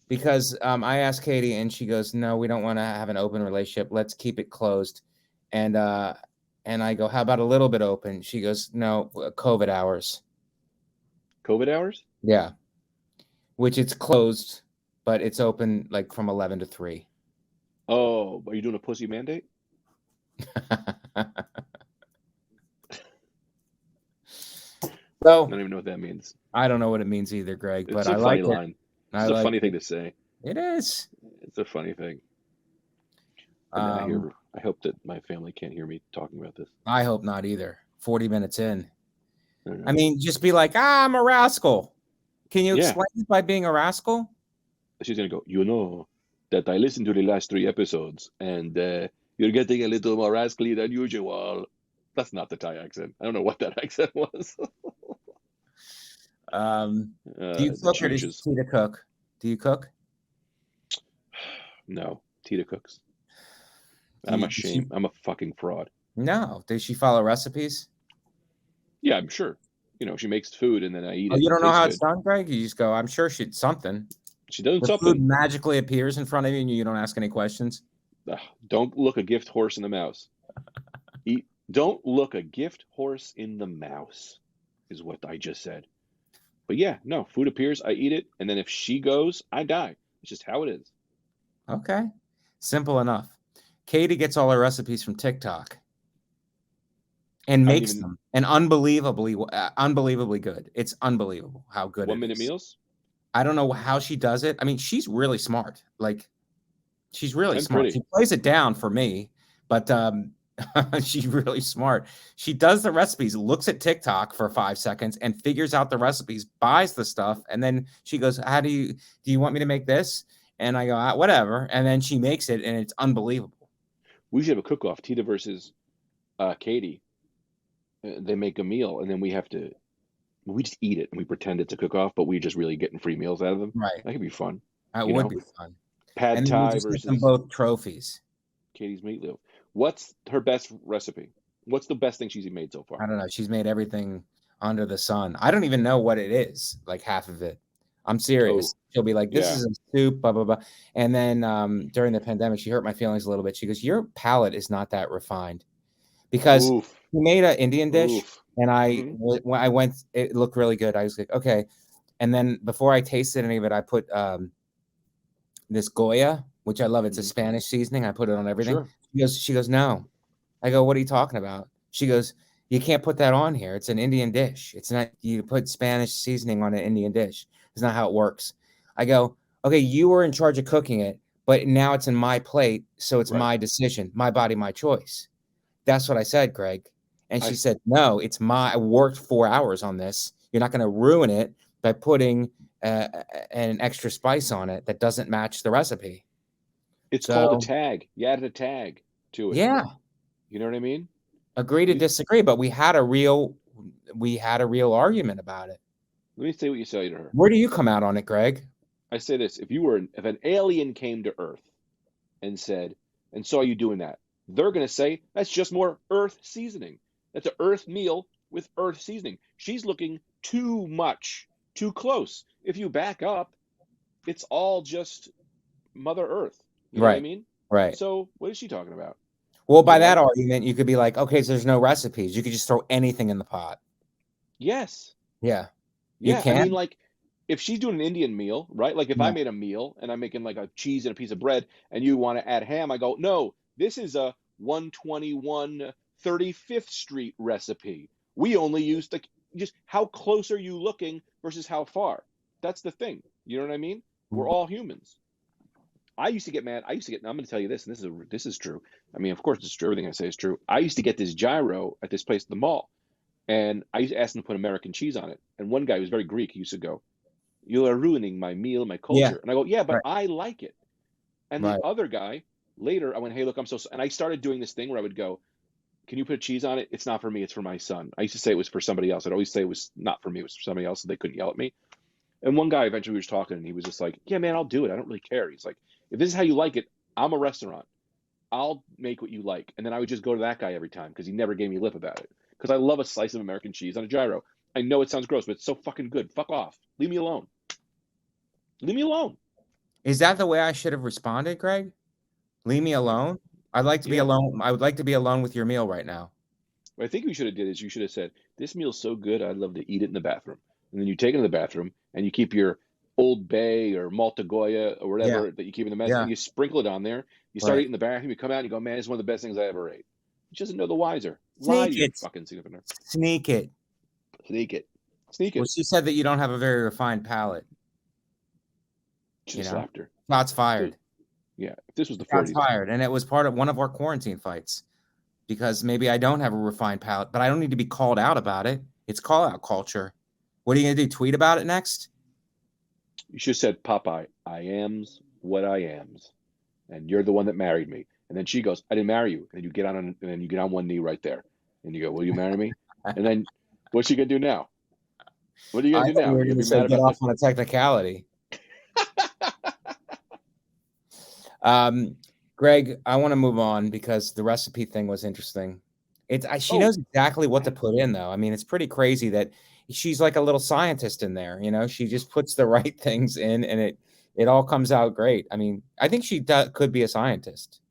Because I asked Katie and she goes, no, we don't want to have an open relationship. Let's keep it closed. And I go, how about a little bit open? She goes, no, COVID hours. COVID hours? Yeah. Which it's closed, but it's open like from 11 to 3. Oh, are you doing a pussy mandate? So, I don't even know what that means. I don't know what it means either, Greg, but I like it. Line. It's a funny thing to say. It is. It's a funny thing. And I hope that my family can't hear me talking about this. I hope not either. 40 minutes in. I mean, just be like, I'm a rascal. Can you explain it by being a rascal? She's going to go, you know, that I listened to the last 3 episodes and you're getting a little more rascally than usual. That's not the Thai accent. I don't know what that accent was. Do you cook or does Tita cook? Do you cook? No, Tita cooks. I'm ashamed. I'm a fucking fraud. No. Does she follow recipes? Yeah, I'm sure. You know, she makes food and then I eat it. You don't know how it's done, Greg? You just go, I'm sure she's something. She does something. Food magically appears in front of you and you don't ask any questions. Don't look a gift horse in the mouse. Don't look a gift horse in the mouse is what I just said. But yeah, no, food appears, I eat it, and then if she goes, I die. It's just how it is. Okay. Simple enough. Katie gets all her recipes from TikTok and makes them, and unbelievably good. It's unbelievable how good 1 minute meals? I don't know how she does it. I mean, she's really smart. Like, she's really smart. Pretty. She plays it down for me, but she's really smart. She does the recipes, looks at TikTok for 5 seconds and figures out the recipes, buys the stuff, and then she goes, do you want me to make this? And I go, whatever. And then she makes it, and it's unbelievable. We should have a cook-off, Tita versus Katie. They make a meal, and then we just eat it, and we pretend it's a cook-off, but we're just really getting free meals out of them. Right. That could be fun. That would be fun. Pad Thai versus them both trophies. Katie's meatloaf. What's her best recipe? What's the best thing she's made so far? I don't know. She's made everything under the sun. I don't even know what it is, like half of it. I'm serious. She'll be like, this is a soup, blah, blah, blah. And then during the pandemic, she hurt my feelings a little bit. She goes, your palate is not that refined. Because we made an Indian dish, and when I went, it looked really good. I was like, okay. And then before I tasted any of it, I put this Goya, which I love. It's a Spanish seasoning. I put it on everything. Sure. She goes, no. I go, what are you talking about? She goes, you can't put that on here. It's an Indian dish. It's not, you put Spanish seasoning on an Indian dish. It's not how it works. I go, okay, you were in charge of cooking it, but now it's in my plate, so it's my decision, my body, my choice. That's what I said, Greg. And she said, no, I worked 4 hours on this. You're not going to ruin it by putting an extra spice on it that doesn't match the recipe. It's called a tag. You added a tag to it. Yeah. You know what I mean? Agree to disagree, but we had a real argument about it. Let me say what you say to her. Where do you come out on it, Greg? I say this: if an alien came to Earth and saw you doing that, they're going to say that's just more Earth seasoning. That's an Earth meal with Earth seasoning. She's looking too much, too close. If you back up, it's all just Mother Earth. You know what I mean? Right. So what is she talking about? Well, by that argument, you could be like, okay, so there's no recipes. You could just throw anything in the pot. Yes. Yeah. Yeah. I mean, like, if she's doing an Indian meal, right? Like, if I made a meal and I'm making like a cheese and a piece of bread and you want to add ham, I go, no, this is a 121 35th Street recipe. We only use just how close are you looking versus how far? That's the thing. You know what I mean? We're all humans. I used to get mad. I'm going to tell you this, and this is true. I mean, of course, it's true. Everything I say is true. I used to get this gyro at this place at the mall, and I used to ask them to put American cheese on it. And one guy who was very Greek, he used to go, "You are ruining my meal, my culture." Yeah. And I go, "Yeah, but Right. I like it." And Right. the other guy later, I went, "Hey, look, I'm so," and I started doing this thing where I would go, "Can you put cheese on it? It's not for me. It's for my son." I used to say it was for somebody else. I'd always say it was not for me. It was for somebody else, so they couldn't yell at me. And one guy eventually we was talking, and he was just like, "Yeah, man, I'll do it. I don't really care." He's like, "If this is how you like it, I'm a restaurant. I'll make what you like." And then I would just go to that guy every time because he never gave me lip about it. Because I love a slice of American cheese on a gyro. I know it sounds gross, but it's so fucking good. Fuck off. Leave me alone. Leave me alone. Is that the way I should have responded, Greg? Leave me alone. I'd like to be alone. I would like to be alone with your meal right now. What I think you should have did is you should have said, "This meal's so good, I'd love to eat it in the bathroom." And then you take it in the bathroom and you keep your Old Bay or Malta Goya or whatever that you keep in the mess, and you sprinkle it on there. You start eating in the bathroom, you come out and you go, "Man, it's one of the best things I ever ate." She doesn't know the wiser. Lie to your fucking significant other. Sneak it. Sneak it. Sneak it. Well, she said that you don't have a very refined palate. Should have slapped her. Shots fired. Yeah, if this was the 40s. Shots fired, and it was part of one of our quarantine fights. Because maybe I don't have a refined palate, but I don't need to be called out about it. It's call out culture. What are you gonna do? Tweet about it next? You should have said, "Popeye, I am's what I am's, and you're the one that married me." And then she goes, "I didn't marry you." And you get on one knee right there, and you go, "Will you marry me?" And then what's she gonna do now? What are you gonna do now? You're gonna get off on a technicality. Greg, I want to move on because the recipe thing was interesting. She knows exactly what to put in, though. I mean, it's pretty crazy that she's like a little scientist in there. She just puts the right things in, and it all comes out great. I mean, I think she could be a scientist.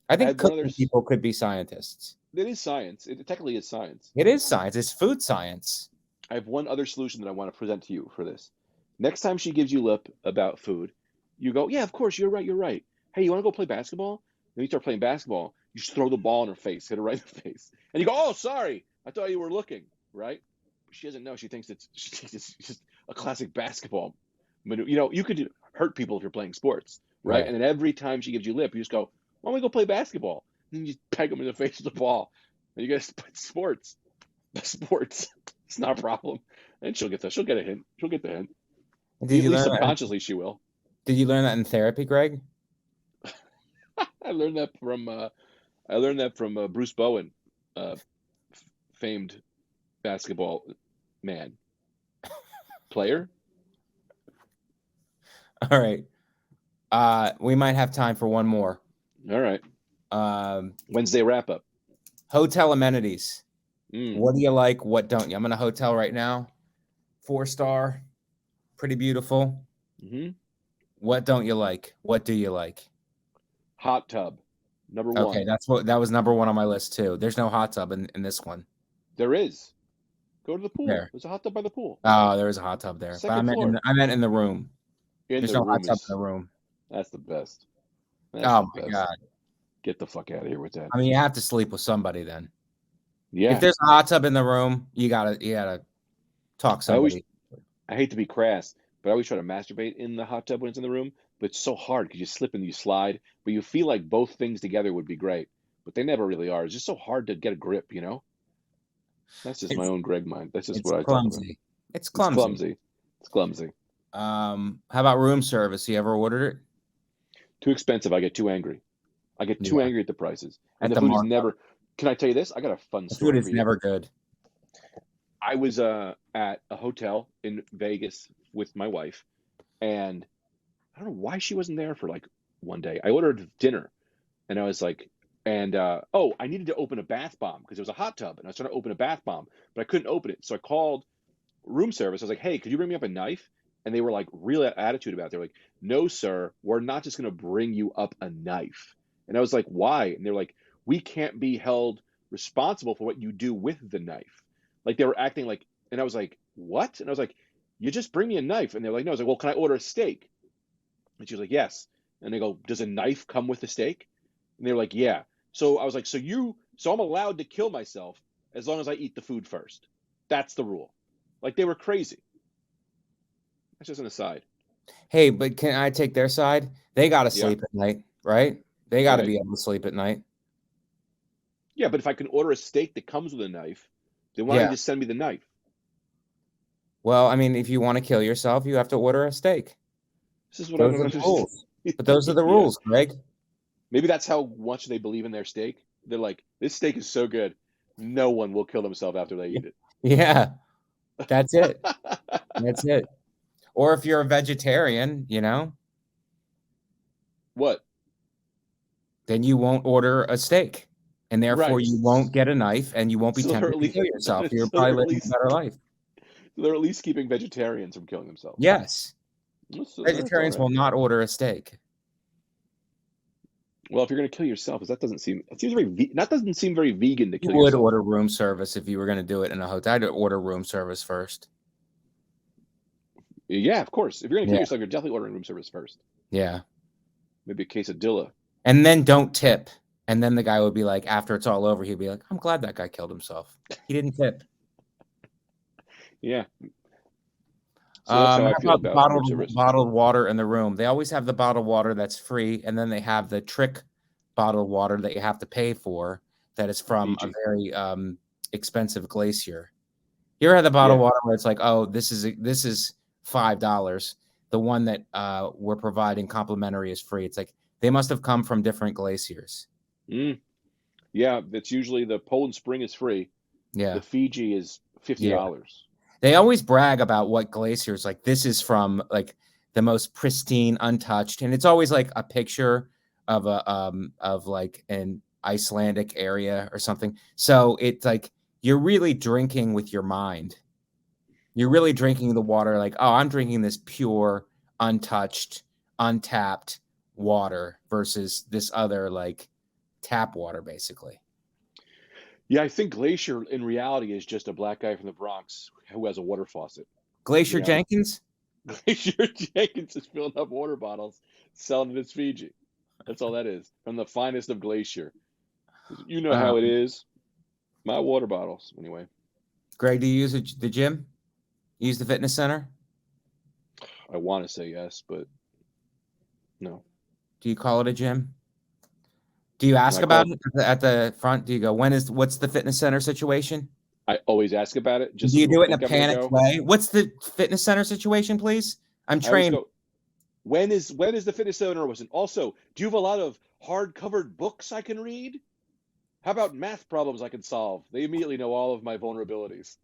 I think cooking people could be scientists. It is science. It technically is science. It is science. It's food science. I have one other solution that I want to present to you for this. Next time she gives you lip about food, you go, "Yeah, of course, you're right. You're right. Hey, you want to go play basketball?" Then you start playing basketball. You just throw the ball in her face, hit her right in the face, and you go, "Oh, sorry, I thought you were looking." Right? She doesn't know. She thinks it's just a classic basketball maneuver. You could hurt people if you're playing sports, right? And then every time she gives you lip, you just go, "Why don't we go play basketball?" And you just peg them in the face with the ball. And you guys put sports. It's not a problem. And she'll get a hint. She'll get the hint. At least subconsciously, she will. Did you learn that in therapy, Greg? I learned that from Bruce Bowen, famed basketball man, player. All right. We might have time for one more. All right. Wednesday wrap up. Hotel amenities. What do you like? What don't you? I'm in a hotel right now. 4-star. Pretty beautiful. Mm-hmm. What don't you like? What do you like? Hot tub. Number one. Okay, that was number one on my list too. There's no hot tub in this one. There is. Go to the pool. There. There's a hot tub by the pool. Oh, there is a hot tub there. But I meant in the room. There's no hot tub in the room. That's the best. Oh my God. Get the fuck out of here with that. I mean, you have to sleep with somebody then. Yeah. If there's a hot tub in the room, you gotta talk somebody. I hate to be crass, but I always try to masturbate in the hot tub when it's in the room. But it's so hard because you slip and you slide. But you feel like both things together would be great, but they never really are. It's just so hard to get a grip, That's just my own Greg mind. That's just what I talk about. It's clumsy. It's clumsy. How about room service? You ever ordered it? Too expensive. I get too angry. I get too angry at the prices. And the food is never. Can I tell you this? I got a fun story. The food is never good. I was at a hotel in Vegas with my wife, and I don't know why she wasn't there for like one day. I ordered dinner, and I was like, I needed to open a bath bomb because there was a hot tub, and I was trying to open a bath bomb, but I couldn't open it. So I called room service. I was like, "Hey, could you bring me up a knife?" And they were like real attitude about it. They're like, "No, sir, we're not just going to bring you up a knife." And I was like, "Why?" And they're like, "We can't be held responsible for what you do with the knife." Like they were acting like, and I was like, "What?" And I was like, "You just bring me a knife." And they're like, "No." I was like, "Well, can I order a steak?" And she was like, "Yes." And they go, "Does a knife come with the steak?" And they were like, "Yeah." So I was like, so I'm allowed to kill myself as long as I eat the food first. That's the rule. Like they were crazy. That's just an aside. Hey, but can I take their side? They got to Yeah. sleep at night, right? They got to Right. be able to sleep at night. Yeah, but if I can order a steak that comes with a knife, then why don't Yeah. you just send me the knife? Well, I mean, if you want to kill yourself, you have to order a steak. This is what I Those don't are the understand. rules. But those are the Yeah. rules, Greg. Maybe that's how much they believe in their steak. They're like, this steak is so good, no one will kill themselves after they eat it. Yeah. That's it. That's it. Or if you're a vegetarian, What? then you won't order a steak. And therefore Right. you won't get a knife and you won't be So they're tempted at to least kill yourself. You're so they're probably at living a least better life. they're at least keeping vegetarians from killing themselves. Yes. That's all Vegetarians right. will not order a steak. Well, if you're going to kill yourself, that doesn't seem very vegan to You kill would yourself. order room service if you were going to do it in a hotel. I'd order room service first. Yeah, of course. If you're going to kill Yeah. yourself, you're definitely ordering room service first. Yeah. Maybe a quesadilla. And then don't tip. And then the guy would be like, after it's all over, he'd be like, I'm glad that guy killed himself. He didn't tip. Yeah. So that's how I feel about room service. Bottled water in the room. They always have the bottled water that's free, and then they have the trick bottled water that you have to pay for that is from Fiji. a very expensive glacier. You ever had the bottled water where it's like, oh, this is $5. The one that we're providing complimentary is free. It's like they must have come from different glaciers. Yeah, that's usually the Poland Spring is free. Yeah. The Fiji is $50. Yeah. They always brag about what glaciers, like this is from like the most pristine, untouched, and it's always like a picture of like an Icelandic area or something. So it's like you're really drinking with your mind. You're really drinking the water like, oh, I'm drinking this pure, untouched, untapped water versus this other like tap water, basically. Yeah, I think Glacier in reality is just a black guy from the Bronx who has a water faucet. Glacier Jenkins? Glacier Jenkins is filling up water bottles, selling it as Fiji. That's all that is. From the finest of Glacier. You know how it is. My water bottles, anyway. Greg, do you use the gym? Use the fitness center? I want to say yes, but no. Do you call it a gym? Do you ask about it at the front? Do you go, what's the fitness center situation? I always ask about it. Do you do it in a panicked way? What's the fitness center situation, please? I'm trained. When is the fitness center open? Also, do you have a lot of hard-covered books I can read? How about math problems I can solve? They immediately know all of my vulnerabilities.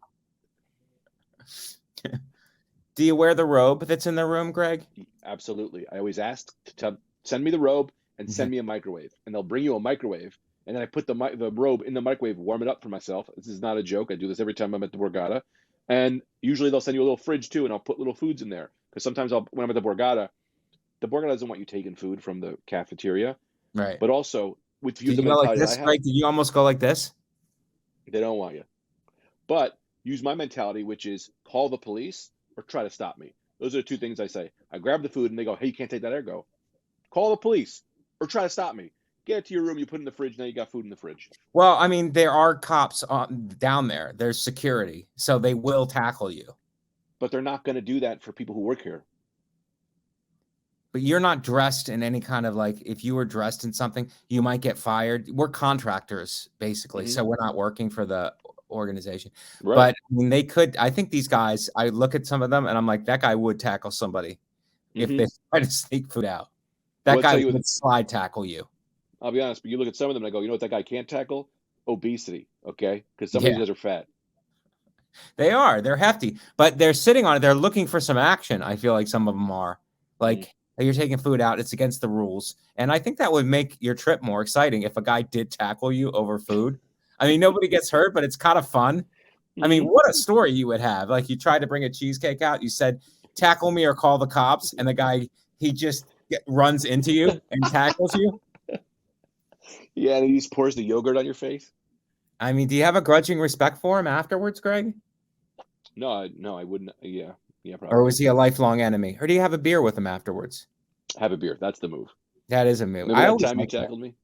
Do you wear the robe that's in the room, Greg? Absolutely. I always ask to send me the robe and send me a microwave. And they'll bring you a microwave. And then I put the robe in the microwave, warm it up for myself. This is not a joke. I do this every time I'm at the Borgata. And usually they'll send you a little fridge too, and I'll put little foods in there. Because sometimes when I'm at the Borgata doesn't want you taking food from the cafeteria. Right. But also, with you the mentality like this, Greg? Did you almost go like this? They don't want you. But use my mentality, which is call the police or try to stop me. Those are the two things I say. I grab the food and they go, hey, you can't take that ergo. Call the police or try to stop me. Get it to your room, you put it in the fridge, now you got food in the fridge. Well, I mean, there are cops down there. There's security, so they will tackle you. But they're not going to do that for people who work here. But you're not dressed in any kind of like, if you were dressed in something, you might get fired. We're contractors, basically, so we're not working for the organization. Right. But I mean, they could, I think these guys, I look at some of them and I'm like, that guy would tackle somebody if they try to sneak food out. That guy would slide tackle you. I'll be honest, but you look at some of them and I go, you know what that guy can't tackle? Obesity, okay? Because some of these guys are fat. They are. They're hefty. But they're sitting on it. They're looking for some action. I feel like some of them are. Like, you're taking food out. It's against the rules. And I think that would make your trip more exciting if a guy did tackle you over food. I mean, nobody gets hurt, but it's kind of fun. I mean, what a story you would have. Like, you tried to bring a cheesecake out. You said, tackle me or call the cops. And the guy, he just runs into you and tackles you. Yeah, and he just pours the yogurt on your face. I mean, do you have a grudging respect for him afterwards, Greg? No, I wouldn't. Yeah, probably. Or was he a lifelong enemy? Or do you have a beer with him afterwards? Have a beer. That's the move. That is a move. Remember that time you tackled me?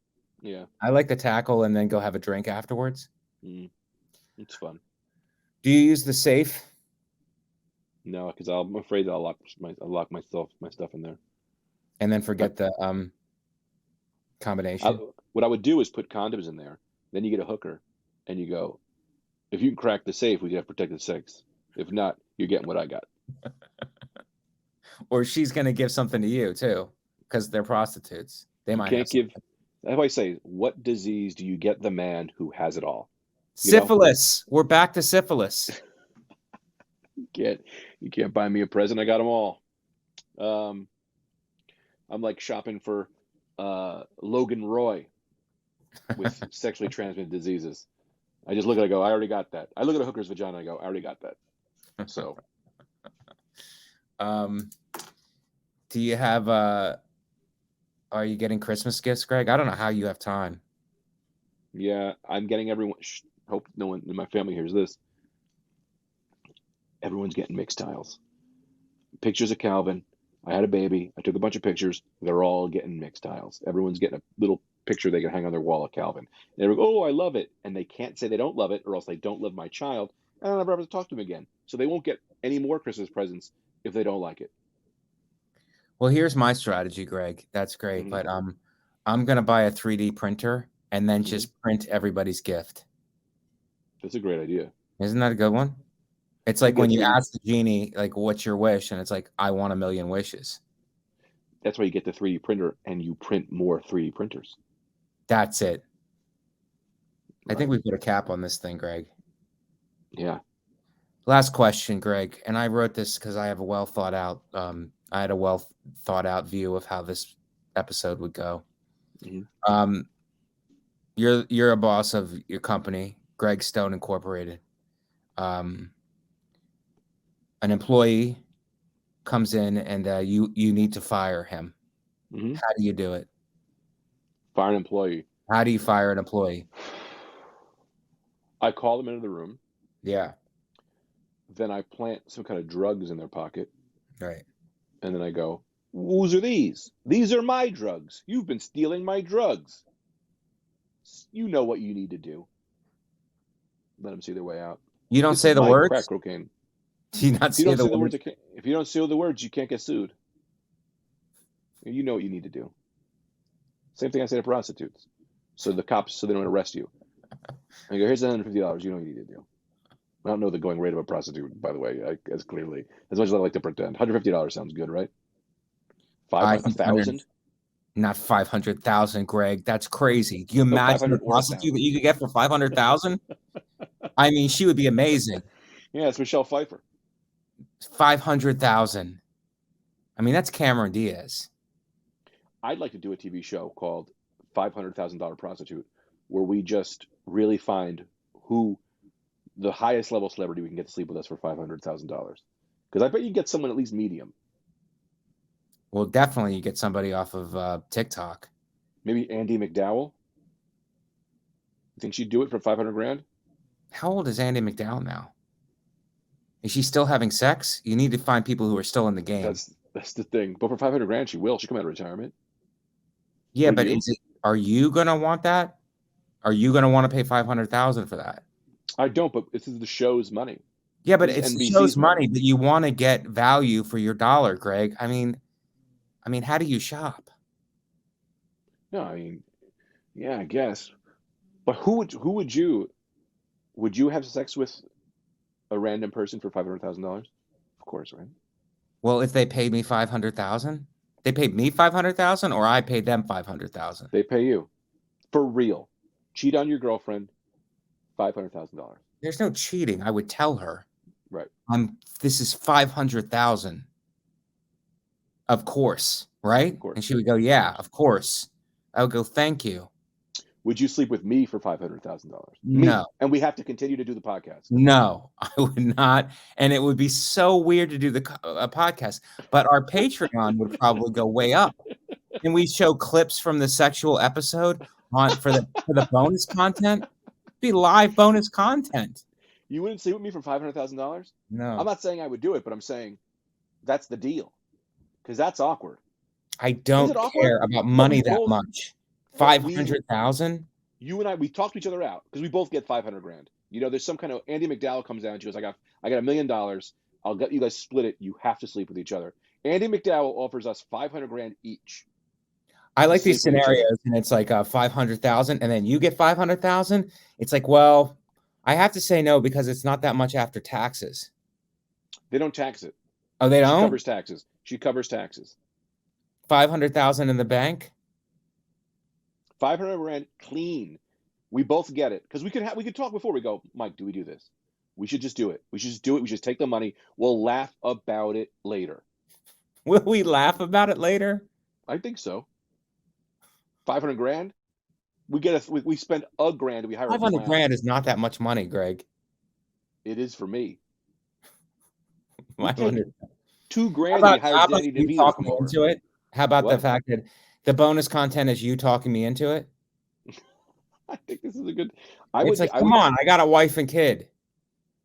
Yeah. I like the tackle and then go have a drink afterwards. It's fun. Do you use the safe? No, because I'm afraid that I'll lock my stuff in there. And then forget the combination. What I would do is put condoms in there. Then you get a hooker, and you go, if you can crack the safe, we can have protected sex. If not, you're getting what I got. Or she's going to give something to you too, because they're prostitutes. They might can't give. That's why I say, what disease do you get the man who has it all? Syphilis. We're back to syphilis. You can't buy me a present. I got them all. I'm like shopping for Logan Roy with sexually transmitted diseases. I just look at it, I go, I already got that. I look at a hooker's vagina, I go, I already got that. So, do you have are you getting Christmas gifts, Greg? I don't know how you have time. Yeah, I'm getting everyone. Hope no one in my family hears this. Everyone's getting mixed tiles. Pictures of Calvin. I had a baby. I took a bunch of pictures. They're all getting mixed tiles. Everyone's getting a little picture they can hang on their wall of Calvin. And they go, oh, I love it. And they can't say they don't love it, or else they don't love my child. And I'll never have to talk to them again. So they won't get any more Christmas presents if they don't like it. Well, here's my strategy, Greg. That's great. Mm-hmm. But I'm going to buy a 3D printer and then just print everybody's gift. That's a great idea. Isn't that a good one? It's like when you ask the genie, like, what's your wish? And it's like, I want 1,000,000 wishes. That's why you get the 3D printer and you print more 3D printers. That's it. Right. I think we put a cap on this thing, Greg. Yeah. Last question, Greg. And I wrote this because I have a well thought out view of how this episode would go. Mm-hmm. You're a boss of your company, Greg Stone Incorporated. An employee comes in and you need to fire him. Mm-hmm. How do you do it? Fire an employee. How do you fire an employee? I call them into the room. Yeah. Then I plant some kind of drugs in their pocket. Right. And then I go, whose are these? These are my drugs. You've been stealing my drugs. You know what you need to do. Let them see their way out. You don't say the words? Crack cocaine. Do you not say the words? If you don't say the words, you can't get sued. You know what you need to do. Same thing I say to prostitutes. So the cops, so they don't arrest you. I go, here's $150. You know what you need to do. I don't know the going rate of a prostitute, by the way, as clearly. As much as I like to pretend. $150 sounds good, right? 500,000? Not 500,000, Greg. That's crazy. Do you imagine the prostitute that you could get for 500,000? I mean, she would be amazing. Yeah, it's Michelle Pfeiffer. 500,000. I mean, that's Cameron Diaz. I'd like to do a TV show called $500,000 Prostitute, where we just really find who the highest level celebrity we can get to sleep with us for $500,000. Because I bet you get someone at least medium. Well, definitely you get somebody off of TikTok. Maybe Andie MacDowell. You think she'd do it for $500,000? How old is Andie MacDowell now? Is she still having sex? You need to find people who are still in the game. That's the thing. But for $500,000, she will. She'll come out of retirement. Yeah, but are you gonna want that? Are you gonna want to pay $500,000 for that? I don't, but this is the show's money. Yeah, but it's the show's money, but you want to get value for your dollar, Greg. I mean, how do you shop? No, I mean, yeah, I guess. But who would you have sex with a random person for $500,000? Of course, right? Well, if they paid me $500,000, they paid me $500,000, or I paid them $500,000. They pay you for real. Cheat on your girlfriend, $500,000. There's no cheating. I would tell her, right? This is $500,000. Of course, right? Of course. And she would go, yeah, of course. I would go, thank you. Would you sleep with me for $500,000? No. And we have to continue to do the podcast. No, I would not. And it would be so weird to do the podcast. But our Patreon would probably go way up. And we show clips from the sexual episode for the bonus content. It'd be live bonus content. You wouldn't sleep with me for $500,000? No. I'm not saying I would do it, but I'm saying that's the deal. Because that's awkward. I don't care about money that much. 500,000. You and I, we talked each other out because we both get $500,000. You know, there's some kind of Andie MacDowell comes down and she goes, I got $1 million. I'll let you guys split it. You have to sleep with each other. Andy McDowell offers us $500,000 each. I like these scenarios, and it's like 500,000, and then you get 500,000. It's like, well, I have to say no because it's not that much after taxes. They don't tax it. Oh, they don't? She covers taxes. She covers taxes. 500,000 in the bank. 500,000 clean. We both get it because we could talk before we go. Mike, do we do this? We should just do it. We should just do it. We should take the money. We'll laugh about it later. Will we laugh about it later? I think so. 500,000. We spend $1,000. We hire 500,000 is not that much money, Greg. It is for me. 500. $2,000. We hire Danny DeVito talk me into it. How about the fact that the bonus content is you talking me into it? I think this is a good. Come on, I got a wife and kid.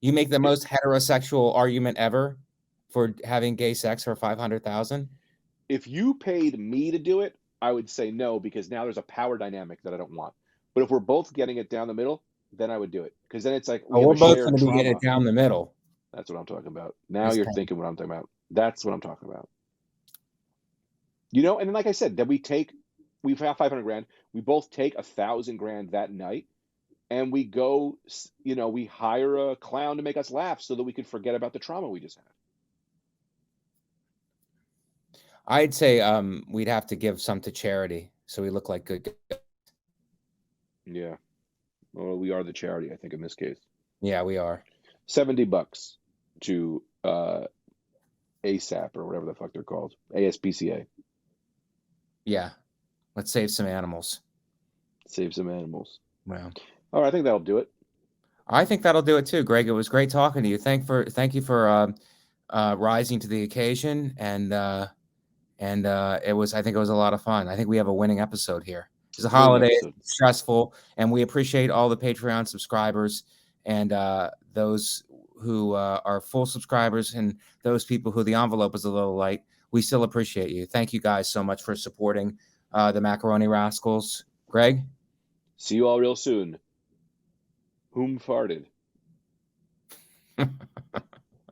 You make the most heterosexual argument ever for having gay sex for 500,000. If you paid me to do it, I would say no because now there's a power dynamic that I don't want. But if we're both getting it down the middle, then I would do it because then it's like we're both going to be getting it down the middle. That's what I'm talking about. Now you're thinking what I'm talking about. That's what I'm talking about. And then like I said, then we have 500,000. We both take 1,000,000 that night, and we go. We hire a clown to make us laugh so that we could forget about the trauma we just had. I'd say we'd have to give some to charity so we look like good guys. Yeah. Well, we are the charity, I think, in this case. Yeah, we are. $70 to ASAP or whatever the fuck they're called. ASPCA. Yeah. Let's save some animals. Save some animals. Wow. All right, I think that'll do it. I think that'll do it too, Greg. It was great talking to you. Thank you for rising to the occasion, and I think it was a lot of fun. I think we have a winning episode here. It's a holiday, it's stressful, and we appreciate all the Patreon subscribers and those who are full subscribers and those people who the envelope is a little light. We still appreciate you. Thank you guys so much for supporting the Macaroni Rascals. Greg? See you all real soon. Whom farted?